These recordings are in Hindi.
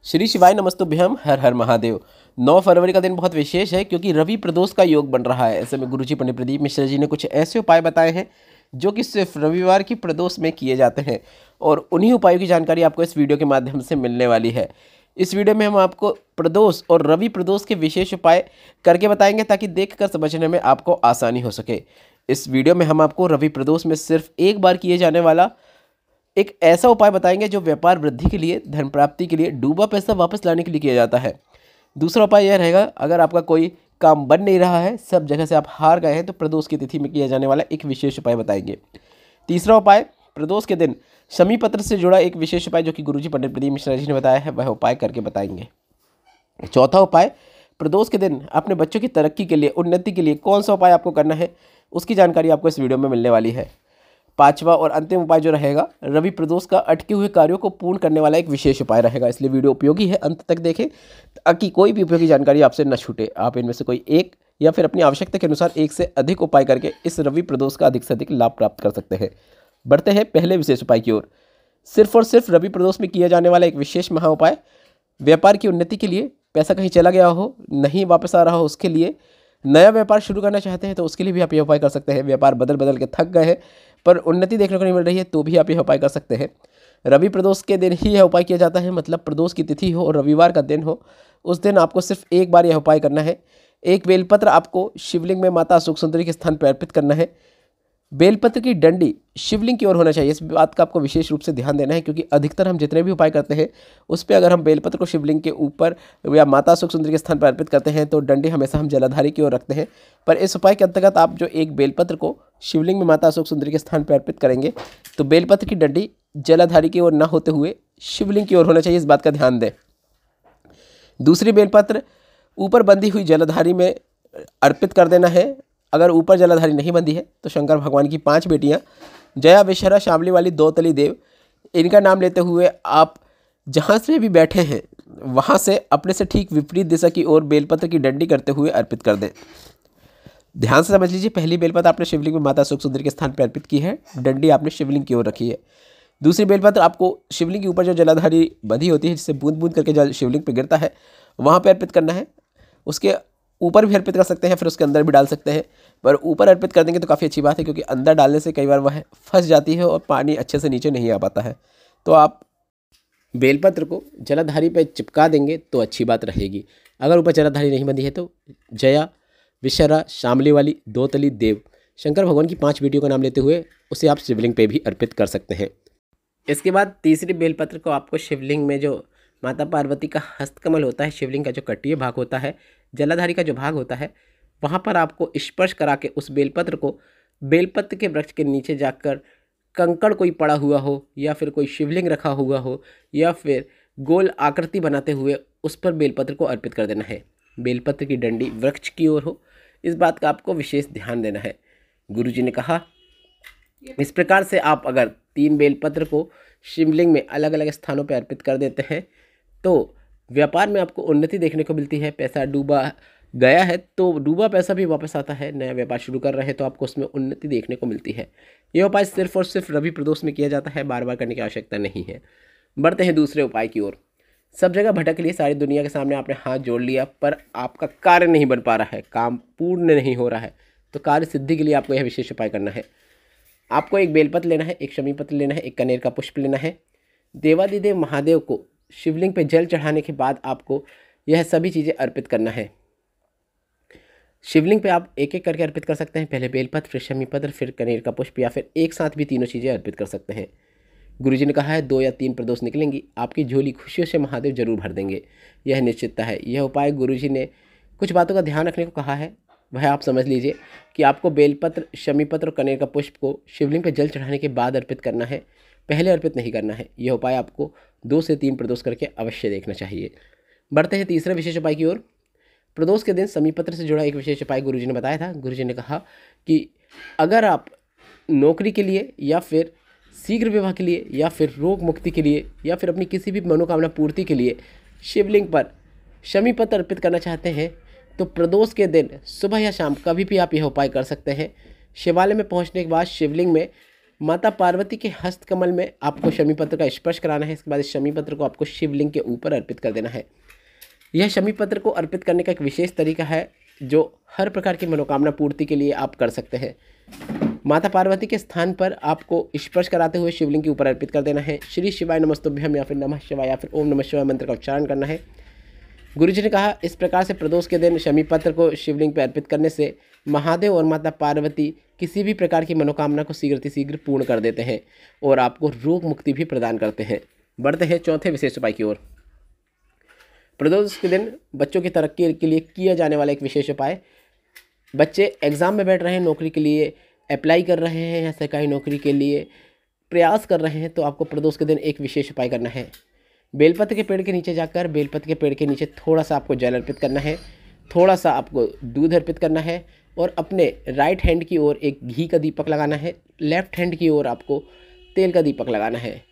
श्री शिवाय नमस्तुभ्यम, हर हर महादेव। 9 फरवरी का दिन बहुत विशेष है क्योंकि रवि प्रदोष का योग बन रहा है। ऐसे में गुरुजी पंडित प्रदीप मिश्रा जी ने कुछ ऐसे उपाय बताए हैं जो कि सिर्फ रविवार की प्रदोष में किए जाते हैं और उन्हीं उपायों की जानकारी आपको इस वीडियो के माध्यम से मिलने वाली है। इस वीडियो में हम आपको प्रदोष और रवि प्रदोष के विशेष उपाय करके बताएंगे ताकि देखकर समझने में आपको आसानी हो सके। इस वीडियो में हम आपको रवि प्रदोष में सिर्फ एक बार किए जाने वाला एक ऐसा उपाय बताएंगे जो व्यापार वृद्धि के लिए, धन प्राप्ति के लिए, डूबा पैसा वापस लाने के लिए किया जाता है। दूसरा उपाय यह रहेगा, अगर आपका कोई काम बन नहीं रहा है, सब जगह से आप हार गए हैं, तो प्रदोष की तिथि में किया जाने वाला एक विशेष उपाय बताएंगे। तीसरा उपाय, प्रदोष के दिन शमी पत्र से जुड़ा एक विशेष उपाय जो कि गुरुजी पंडित प्रदीप मिश्रा जी ने बताया है, वह उपाय करके बताएंगे। चौथा उपाय, प्रदोष के दिन अपने बच्चों की तरक्की के लिए, उन्नति के लिए कौन सा उपाय आपको करना है, उसकी जानकारी आपको इस वीडियो में मिलने वाली है। पांचवा और अंतिम उपाय जो रहेगा, रवि प्रदोष का अटके हुए कार्यों को पूर्ण करने वाला एक विशेष उपाय रहेगा। इसलिए वीडियो उपयोगी है, अंत तक देखें ताकि कोई भी उपयोगी जानकारी आपसे न छूटे। आप इनमें से कोई एक या फिर अपनी आवश्यकता के अनुसार एक से अधिक उपाय करके इस रवि प्रदोष का अधिक से अधिक लाभ प्राप्त कर सकते हैं। बढ़ते हैं पहले विशेष उपाय की ओर। सिर्फ और सिर्फ रवि प्रदोष में किया जाने वाला एक विशेष महा उपाय, व्यापार की उन्नति के लिए, पैसा कहीं चला गया हो, नहीं वापस आ रहा हो, उसके लिए, नया व्यापार शुरू करना चाहते हैं तो उसके लिए भी आप यह उपाय कर सकते हैं। व्यापार बदल बदल के थक गए हैं पर उन्नति देखने को नहीं मिल रही है तो भी आप यह उपाय कर सकते हैं। रवि प्रदोष के दिन ही यह उपाय किया जाता है, मतलब प्रदोष की तिथि हो और रविवार का दिन हो, उस दिन आपको सिर्फ एक बार यह उपाय करना है। एक बेलपत्र आपको शिवलिंग में माता अशोक सुंदरी के स्थान पर अर्पित करना है। बेलपत्र की डंडी शिवलिंग की ओर होना चाहिए। इस बात का आपको विशेष रूप से ध्यान देना है क्योंकि अधिकतर हम जितने भी उपाय करते हैं उस पर अगर हम बेलपत्र को शिवलिंग के ऊपर या माता अशोक सुंदरी के स्थान पर अर्पित करते हैं तो डंडी हमेशा हम जलाधारी की ओर रखते हैं। पर इस उपाय के अंतर्गत आप जो एक बेलपत्र को शिवलिंग में माता अशोक सुंदरी के स्थान पर अर्पित करेंगे तो बेलपत्र की डंडी जलाधारी की ओर न होते हुए शिवलिंग की ओर होना चाहिए, इस बात का ध्यान दें। दूसरी बेलपत्र ऊपर बंधी हुई जलाधारी में अर्पित कर देना है। अगर ऊपर जलाधारी नहीं बंधी है तो शंकर भगवान की 5 बेटियां जया, विशरा, शामली वाली, दो-तली देव, इनका नाम लेते हुए आप जहां से भी बैठे हैं वहां से अपने से ठीक विपरीत दिशा की ओर बेलपत्र की डंडी करते हुए अर्पित कर दें। ध्यान से समझ लीजिए, पहली बेलपत्र आपने शिवलिंग में माता अशोक सुंदरी के स्थान पर अर्पित की है, डंडी आपने शिवलिंग की ओर रखी है। दूसरी बेलपत्र आपको शिवलिंग के ऊपर जो जलाधारी बंधी होती है जिससे बूंद बूंद करके जल शिवलिंग पर गिरता है वहाँ पर अर्पित करना है। उसके ऊपर भी अर्पित कर सकते हैं, फिर उसके अंदर भी डाल सकते हैं, पर ऊपर अर्पित कर देंगे तो काफ़ी अच्छी बात है क्योंकि अंदर डालने से कई बार वह फंस जाती है और पानी अच्छे से नीचे नहीं आ पाता है। तो आप बेलपत्र को जलाधारी पर चिपका देंगे तो अच्छी बात रहेगी। अगर ऊपर जलाधारी नहीं बंधी है तो जया, विशरा, शामली वाली, दो-तली देव, शंकर भगवान की 5 बेटियों का नाम लेते हुए उसे आप शिवलिंग पे भी अर्पित कर सकते हैं। इसके बाद तीसरी बेलपत्र को आपको शिवलिंग में जो माता पार्वती का हस्तकमल होता है, शिवलिंग का जो कटीय भाग होता है, जलाधारी का जो भाग होता है, वहाँ पर आपको स्पर्श करा के उस बेलपत्र को बेलपत्र के वृक्ष के नीचे जाकर कंकड़ कोई पड़ा हुआ हो या फिर कोई शिवलिंग रखा हुआ हो या फिर गोल आकृति बनाते हुए उस पर बेलपत्र को अर्पित कर देना है। बेलपत्र की डंडी वृक्ष की ओर हो, इस बात का आपको विशेष ध्यान देना है। गुरुजी ने कहा इस प्रकार से आप अगर 3 बेलपत्र को शिवलिंग में अलग अलग स्थानों पर अर्पित कर देते हैं तो व्यापार में आपको उन्नति देखने को मिलती है। पैसा डूबा गया है तो डूबा पैसा भी वापस आता है। नया व्यापार शुरू कर रहे हैं तो आपको उसमें उन्नति देखने को मिलती है। यह उपाय सिर्फ और सिर्फ रवि प्रदोष में किया जाता है, बार बार करने की आवश्यकता नहीं है। बढ़ते हैं दूसरे उपाय की ओर। सब जगह भटक लिए, सारी दुनिया के सामने आपने हाथ जोड़ लिया पर आपका कार्य नहीं बन पा रहा है, काम पूर्ण नहीं हो रहा है, तो कार्य सिद्धि के लिए आपको यह विशेष उपाय करना है। आपको एक बेलपत्र लेना है, एक शमी पत्र लेना है, एक कनेर का पुष्प लेना है। देवादिदेव महादेव को शिवलिंग पे जल चढ़ाने के बाद आपको यह सभी चीज़ें अर्पित करना है। शिवलिंग पे आप एक एक करके अर्पित कर सकते हैं, पहले बेलपत्र, फिर शमी पत्र, फिर कनेर का पुष्प या फिर एक साथ भी तीनों चीज़ें अर्पित कर सकते हैं। गुरुजी ने कहा है 2 या 3 प्रदोष निकलेंगी, आपकी झोली खुशियों से महादेव जरूर भर देंगे, यह निश्चितता है। यह उपाय गुरुजी ने कुछ बातों का ध्यान रखने को कहा है, वह आप समझ लीजिए कि आपको बेलपत्र, शमी पत्र और कनेर का पुष्प को शिवलिंग पर जल चढ़ाने के बाद अर्पित करना है, पहले अर्पित नहीं करना है। यह उपाय आपको 2 से 3 प्रदोष करके अवश्य देखना चाहिए। बढ़ते हैं तीसरे विशेष उपाय की ओर। प्रदोष के दिन शमी पत्र से जुड़ा एक विशेष उपाय गुरुजी ने बताया था। गुरुजी ने कहा कि अगर आप नौकरी के लिए या फिर शीघ्र विवाह के लिए या फिर रोग मुक्ति के लिए या फिर अपनी किसी भी मनोकामना पूर्ति के लिए शिवलिंग पर शमी पत्र अर्पित करना चाहते हैं तो प्रदोष के दिन सुबह या शाम कभी भी आप यह उपाय कर सकते हैं। शिवालय में पहुंचने के बाद शिवलिंग में माता पार्वती के हस्तकमल में आपको शमी पत्र का स्पर्श कराना है। इसके बाद इस शमी पत्र को आपको शिवलिंग के ऊपर अर्पित कर देना है। यह शमी पत्र को अर्पित करने का एक विशेष तरीका है जो हर प्रकार की मनोकामना पूर्ति के लिए आप कर सकते हैं। माता पार्वती के स्थान पर आपको स्पर्श कराते हुए शिवलिंग के ऊपर अर्पित कर देना है। श्री शिवाय नमस्तुभ्यम या फिर नमः शिवाय या फिर ओम नमः शिवाय मंत्र का उच्चारण करना है। गुरुजी ने कहा इस प्रकार से प्रदोष के दिन शमी पत्र को शिवलिंग पर अर्पित करने से महादेव और माता पार्वती किसी भी प्रकार की मनोकामना को शीघ्र पूर्ण कर देते हैं और आपको रोग मुक्ति भी प्रदान करते हैं। बढ़ते हैं चौथे विशेष उपाय की ओर। प्रदोष के दिन बच्चों की तरक्की के लिए किया जाने वाला एक विशेष उपाय। बच्चे एग्ज़ाम में बैठ रहे हैं, नौकरी के लिए अप्लाई कर रहे हैं या सरकारी नौकरी के लिए प्रयास कर रहे हैं, तो आपको प्रदोष के दिन एक विशेष उपाय करना है। बेलपत्र के पेड़ के नीचे जाकर बेलपत्र के पेड़ के नीचे थोड़ा सा आपको जल अर्पित करना है, थोड़ा सा आपको दूध अर्पित करना है और अपने राइट हैंड की ओर एक घी का दीपक लगाना है, लेफ्ट हैंड की ओर आपको तेल का दीपक लगाना है।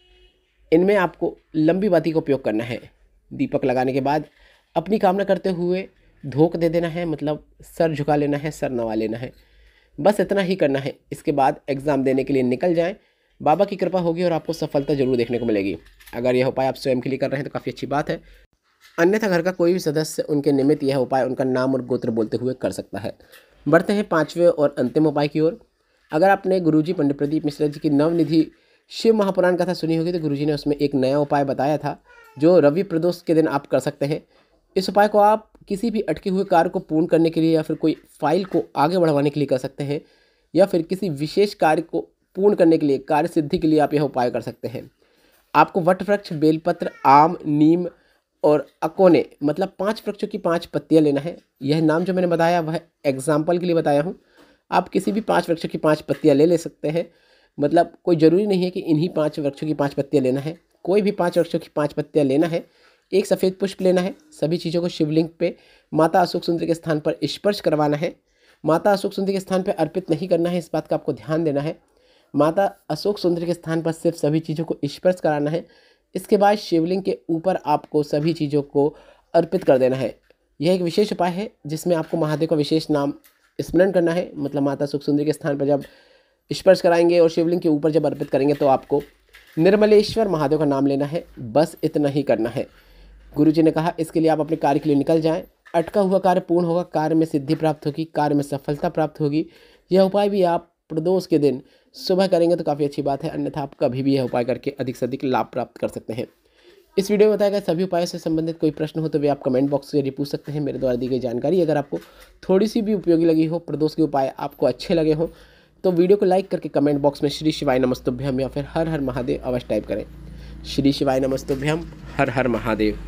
इनमें आपको लंबी बाती का उपयोग करना है। दीपक लगाने के बाद अपनी कामना करते हुए धोख दे देना है, मतलब सर झुका लेना है, सर नवा लेना है। बस इतना ही करना है। इसके बाद एग्ज़ाम देने के लिए निकल जाएं। बाबा की कृपा होगी और आपको सफलता जरूर देखने को मिलेगी। अगर यह उपाय आप स्वयं के लिए कर रहे हैं तो काफ़ी अच्छी बात है, अन्यथा घर का कोई भी सदस्य उनके निमित्त यह उपाय उनका नाम और गोत्र बोलते हुए कर सकता है। बढ़ते हैं पांचवें और अंतिम उपाय की ओर। अगर आपने गुरुजी पंडित प्रदीप मिश्रा जी की नवनिधि शिव महापुराण कथा सुनी होगी तो गुरुजी ने उसमें एक नया उपाय बताया था जो रवि प्रदोष के दिन आप कर सकते हैं। इस उपाय को आप किसी भी अटके हुए कार्य को पूर्ण करने के लिए या फिर कोई फाइल को आगे बढ़वाने के लिए कर सकते हैं, या फिर किसी विशेष कार्य को पूर्ण करने के लिए, कार्य सिद्धि के लिए आप यह उपाय कर सकते हैं। आपको वट वृक्ष, बेलपत्र, आम, नीम और अकोने मतलब 5 वृक्षों की 5 पत्तियां लेना है। यह नाम जो मैंने बताया वह एग्जाम्पल के लिए बताया हूँ। आप किसी भी 5 वृक्षों की 5 पत्तियां ले सकते हैं, मतलब कोई ज़रूरी नहीं है कि इन्हीं 5 वृक्षों की 5 पत्तियां लेना है। कोई भी 5 वृक्षों की 5 पत्तियां लेना है। एक सफ़ेद पुष्प लेना है। सभी चीज़ों को शिवलिंग पे माता अशोक सुंदरी के स्थान पर स्पर्श करवाना है। माता अशोक सुंदरी के स्थान पर अर्पित नहीं करना है, इस बात का आपको ध्यान देना है। माता अशोक सुंदरी के स्थान पर सिर्फ सभी चीज़ों को स्पर्श कराना है। इसके बाद शिवलिंग के ऊपर आपको सभी चीज़ों को अर्पित कर देना है। यह एक विशेष उपाय है जिसमें आपको महादेव का विशेष नाम स्मरण करना है। मतलब माता अशोक सुंदरी के स्थान पर जब स्पर्श कराएंगे और शिवलिंग के ऊपर जब अर्पित करेंगे तो आपको निर्मलेश्वर महादेव का नाम लेना है। बस इतना ही करना है। गुरुजी ने कहा इसके लिए आप अपने कार्य के लिए निकल जाएं। अटका हुआ कार्य पूर्ण होगा, कार्य में सिद्धि प्राप्त होगी, कार्य में सफलता प्राप्त होगी। यह उपाय भी आप प्रदोष के दिन सुबह करेंगे तो काफ़ी अच्छी बात है, अन्यथा आप कभी भी यह उपाय करके अधिक से अधिक लाभ प्राप्त कर सकते हैं। इस वीडियो में बताया गया सभी उपायों से संबंधित कोई प्रश्न हो तो वे आप कमेंट बॉक्स से पूछ सकते हैं। मेरे द्वारा दी गई जानकारी अगर आपको थोड़ी सी भी उपयोगी लगी हो, प्रदोष के उपाय आपको अच्छे लगे हो, तो वीडियो को लाइक करके कमेंट बॉक्स में श्री शिवाय नमस्तुभ्यम या फिर हर हर महादेव अवश्य टाइप करें। श्री शिवाय नमस्तुभ्यम, हर हर महादेव।